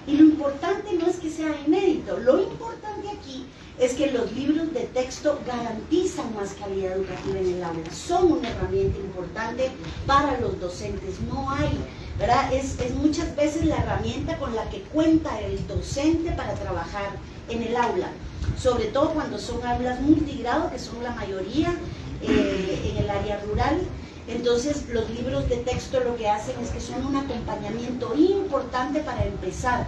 Y lo importante no es que sea inédito, lo importante aquí es que los libros de texto garantizan más calidad educativa en el aula, son una herramienta importante para los docentes. No hay, ¿verdad? Es muchas veces la herramienta con la que cuenta el docente para trabajar en el aula, sobre todo cuando son aulas multigrado, que son la mayoría en el área rural. Entonces los libros de texto lo que hacen es que son un acompañamiento importante para empezar,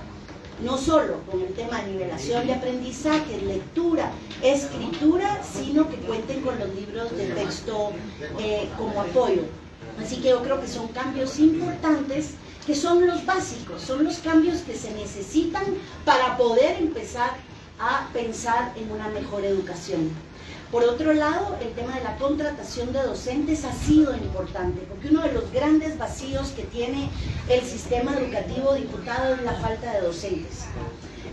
no solo con el tema de nivelación de aprendizaje, lectura, escritura, sino que cuenten con los libros de texto como apoyo. Así que yo creo que son cambios importantes, que son los básicos, son los cambios que se necesitan para poder empezar a pensar en una mejor educación. Por otro lado, el tema de la contratación de docentes ha sido importante, porque uno de los grandes vacíos que tiene el sistema educativo, diputado, es la falta de docentes.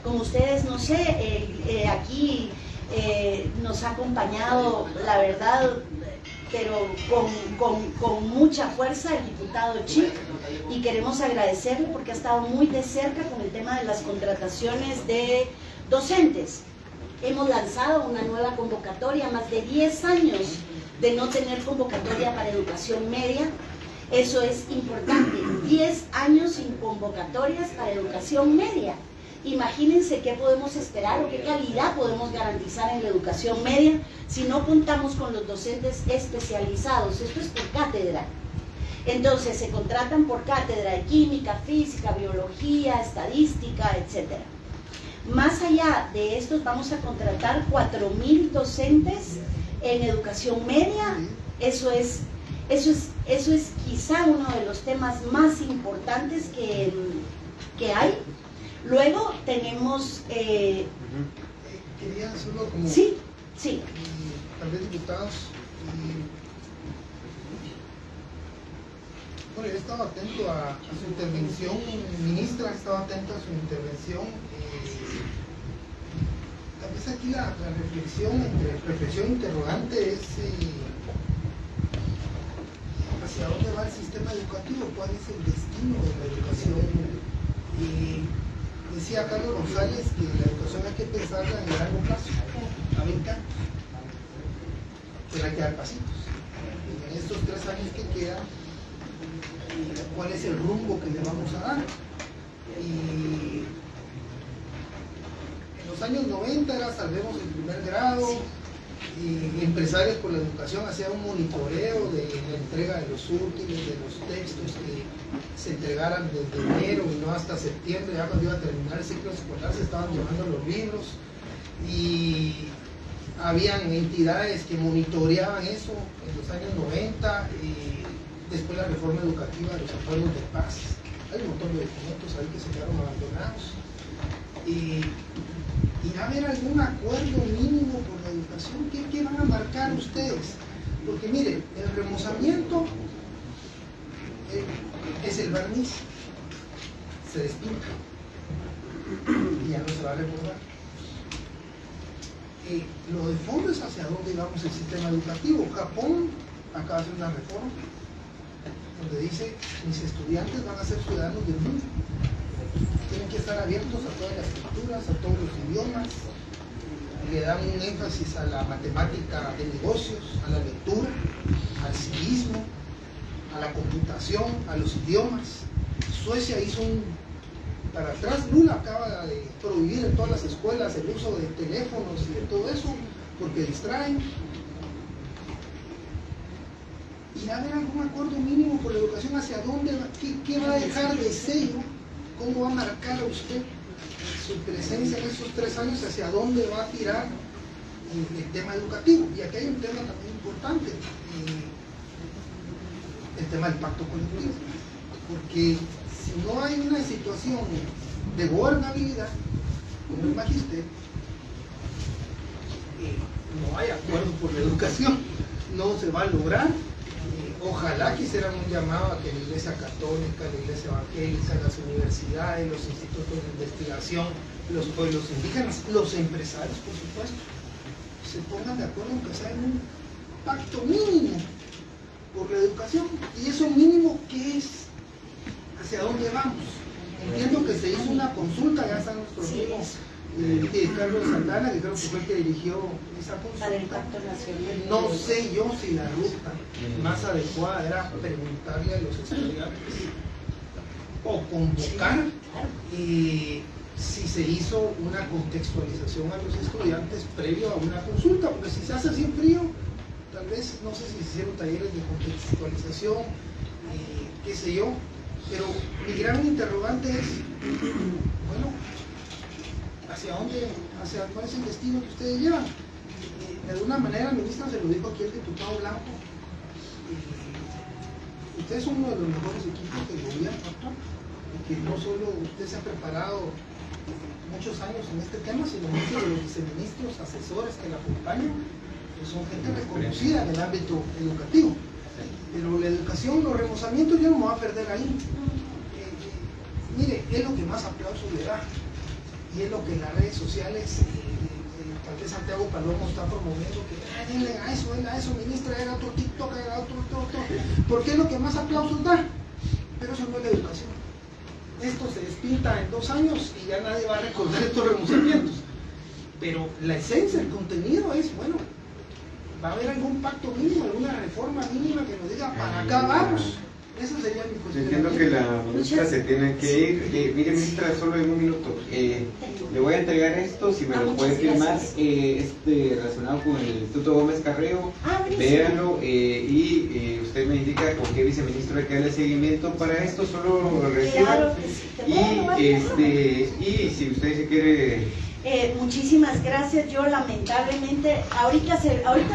Como ustedes, no sé, aquí nos ha acompañado, la verdad, pero con mucha fuerza el diputado Chic, y queremos agradecerle porque ha estado muy de cerca con el tema de las contrataciones de docentes. Hemos lanzado una nueva convocatoria, más de 10 años de no tener convocatoria para educación media. Eso es importante, 10 años sin convocatorias para educación media. Imagínense qué podemos esperar o qué calidad podemos garantizar en la educación media si no contamos con los docentes especializados. Esto es por cátedra. Entonces se contratan por cátedra de química, física, biología, estadística, etcétera. Más allá de estos, vamos a contratar 4.000 docentes en educación media. Eso es quizá uno de los temas más importantes que hay. Luego tenemos... Quería solo como... Sí. Tal vez diputados... Bueno, yo estaba atento a su intervención, ministra, estaba atento a su intervención. Tal vez aquí la reflexión interrogante es hacia dónde va el sistema educativo, cuál es el destino de la educación. Decía Carlos González que la educación hay que pensarla en el largo plazo, a 20 años, pero hay que dar pasitos. En estos 3 años que quedan, cuál es el rumbo que le vamos a dar. Y en los años 90 era Salvemos el Primer Grado, y Empresarios por la Educación hacía un monitoreo de la entrega de los útiles, de los textos que se entregaran desde enero y no hasta septiembre, ya cuando iba a terminar el ciclo escolar se estaban llevando los libros, y habían entidades que monitoreaban eso en los años 90, y después la reforma educativa de los acuerdos de paz. Hay un montón de documentos ahí que se quedaron abandonados. ¿Irá a haber algún acuerdo mínimo por la educación? ¿Qué van a marcar ustedes? Porque mire, el remozamiento es el barniz, se despinta y ya no se va a recordar. Lo de fondo es hacia dónde vamos el sistema educativo. Japón acaba de hacer una reforma donde dice: mis estudiantes van a ser ciudadanos del mundo, tienen que estar abiertos a todas las culturas, a todos los idiomas, le dan un énfasis a la matemática de negocios, a la lectura, al civismo, a la computación, a los idiomas. Suecia hizo un para atrás. Lula acaba de prohibir en todas las escuelas el uso de teléfonos y de todo eso porque distraen. ¿Irá a haber algún acuerdo mínimo por la educación? ¿Hacia dónde va? ¿Qué va a dejar de sello? ¿Cómo va a marcar a usted su presencia en estos 3 años? ¿Hacia dónde va a tirar el tema educativo? Y aquí hay un tema también importante, el tema del pacto colectivo, porque si no hay una situación de gobernabilidad como el magisterio, no hay acuerdo por la educación, no se va a lograr. Ojalá quisieran un llamado a que la Iglesia Católica, la Iglesia Evangélica, las universidades, los institutos de investigación, los pueblos indígenas, los empresarios, por supuesto, se pongan de acuerdo en que sea en un pacto mínimo por la educación. ¿Y eso mínimo qué es? ¿Hacia dónde vamos? Entiendo que se hizo una consulta, ya están nuestros amigos Carlos Saldana, que creo que fue el que dirigió esa consulta. Para el Pacto Nacional. No sé yo si la ruta más adecuada era preguntarle a los estudiantes o convocar si se hizo una contextualización a los estudiantes previo a una consulta, porque si se hace así en frío, tal vez, no sé si se hicieron talleres de contextualización, qué sé yo, pero mi gran interrogante es, bueno, ¿hacia cuál es el destino que ustedes llevan? De alguna manera, ministra, se lo dijo aquí el diputado Blanco, ustedes son uno de los mejores equipos del gobierno, ¿no? Porque no solo usted se ha preparado muchos años en este tema, sino muchos de los viceministros, asesores que la acompañan, pues son gente reconocida en el ámbito educativo. Pero la educación, los remozamientos, yo no me voy a perder ahí. Mire, es lo que más aplauso le da. Y es lo que en las redes sociales, tal vez Santiago Palomo está promoviendo, que denle a eso, ministra, haga otro TikTok, haga otro, porque es lo que más aplausos da. Pero eso no es la educación. Esto se despinta en 2 años y ya nadie va a recordar estos remozamientos. Pero la esencia, el contenido es, bueno, ¿va a haber algún pacto mínimo, alguna reforma mínima que nos diga para acá vamos? Esa sería mi cuestión. Entiendo que la ministra se tiene que ir. Mire, ministra, solo en un minuto. Le voy a entregar esto, si me lo puede firmar, relacionado con el Instituto Gómez Carreo. Véanlo y usted me indica con qué viceministro hay que darle seguimiento para esto, solo lo reciba. Y si usted se quiere... muchísimas gracias. Yo lamentablemente ahorita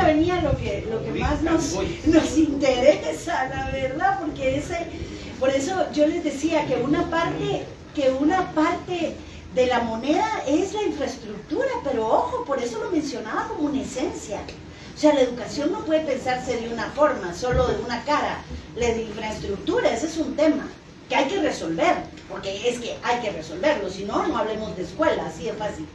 venía lo que más nos interesa, la verdad, porque por eso yo les decía que una parte de la moneda es la infraestructura, pero ojo, por eso lo mencionaba como una esencia. O sea, la educación no puede pensarse de una forma, solo de una cara. La infraestructura, ese es un tema que hay que resolver, porque es que hay que resolverlo, si no, no hablemos de escuela, así de fácil.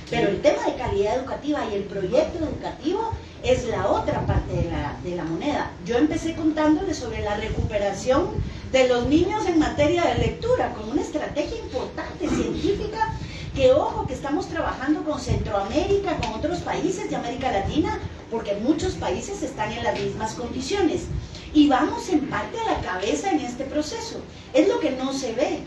Pero el tema de calidad educativa y el proyecto educativo es la otra parte de la moneda. Yo empecé contándoles sobre la recuperación de los niños en materia de lectura, con una estrategia importante, científica, que ojo, que estamos trabajando con Centroamérica, con otros países de América Latina, porque muchos países están en las mismas condiciones. Y vamos en parte a la cabeza en este proceso. Es lo que no se ve,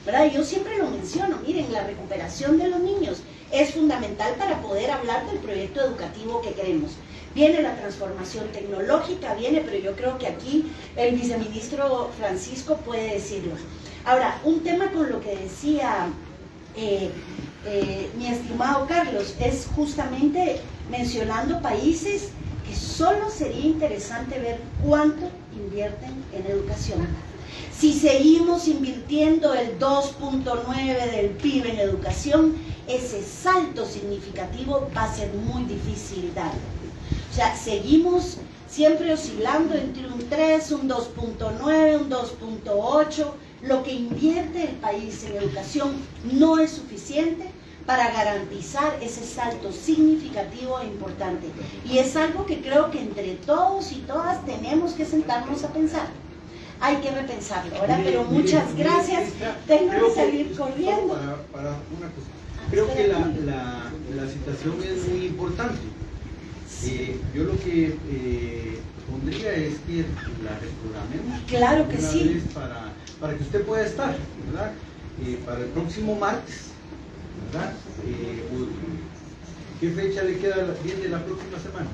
¿verdad? Yo siempre lo menciono, miren, la recuperación de los niños es fundamental para poder hablar del proyecto educativo que queremos. Viene la transformación tecnológica, pero yo creo que aquí el viceministro Francisco puede decirlo. Ahora, un tema con lo que decía mi estimado Carlos, es justamente mencionando países que solo sería interesante ver cuánto invierten en educación. Si seguimos invirtiendo el 2.9 del PIB en educación, ese salto significativo va a ser muy difícil darlo. O sea, seguimos siempre oscilando entre un 3, un 2.9, un 2.8. Lo que invierte el país en educación no es suficiente para garantizar ese salto significativo e importante. Y es algo que creo que entre todos y todas tenemos que sentarnos a pensar. Hay que repensarlo, ¿verdad? Pero muchas gracias. Tengo que salir corriendo. Para una cosa. Creo que la situación es muy importante. Yo lo que pondría es que la reprogramemos. Claro que sí. Para que usted pueda estar, ¿verdad? Para el próximo martes, ¿verdad? ¿Qué fecha le queda bien de la próxima semana?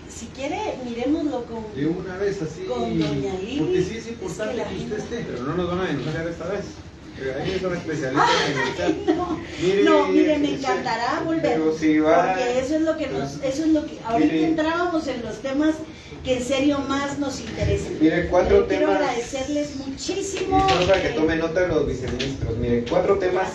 Si quiere, miremoslo con... De una vez, así. Con doña Lili. Porque sí es importante que usted esté. Pero no nos van a denunciar esta vez. Ahí son especialistas en el No, mire, me encantará volver, pero si va, porque eso es lo que ahorita entrábamos en los temas que en serio más nos interesan. Mire, 4 temas. Quiero agradecerles muchísimo. Y solo para que tomen nota los viceministros. Mire, 4 temas.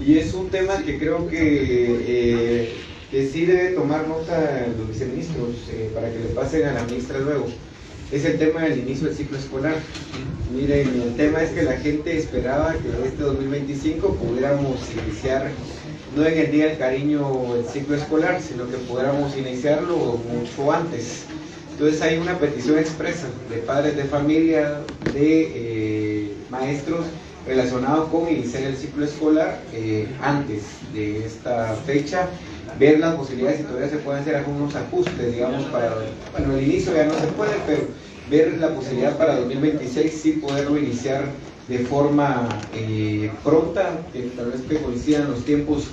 Y es un tema que creo que sí debe tomar nota los viceministros para que le pasen a la ministra luego. Es el tema del inicio del ciclo escolar. Miren, el tema es que la gente esperaba que este 2025 pudiéramos iniciar, no en el Día del Cariño, el ciclo escolar, sino que pudiéramos iniciarlo mucho antes. Entonces hay una petición expresa de padres de familia, de maestros, relacionado con iniciar el ciclo escolar antes de esta fecha, ver las posibilidades si todavía se pueden hacer algunos ajustes, digamos, para, bueno, el inicio ya no se puede, pero ver la posibilidad para 2026 sí poderlo iniciar de forma pronta, que tal vez que coincidan los tiempos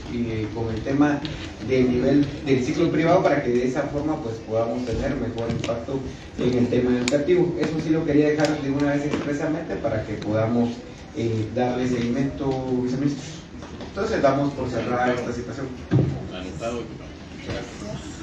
con el tema del nivel del ciclo privado, para que de esa forma pues podamos tener mejor impacto en el tema educativo. Eso sí lo quería dejar de una vez expresamente para que podamos darle seguimiento, viceministros. Entonces damos por cerrada esta situación. Anotado.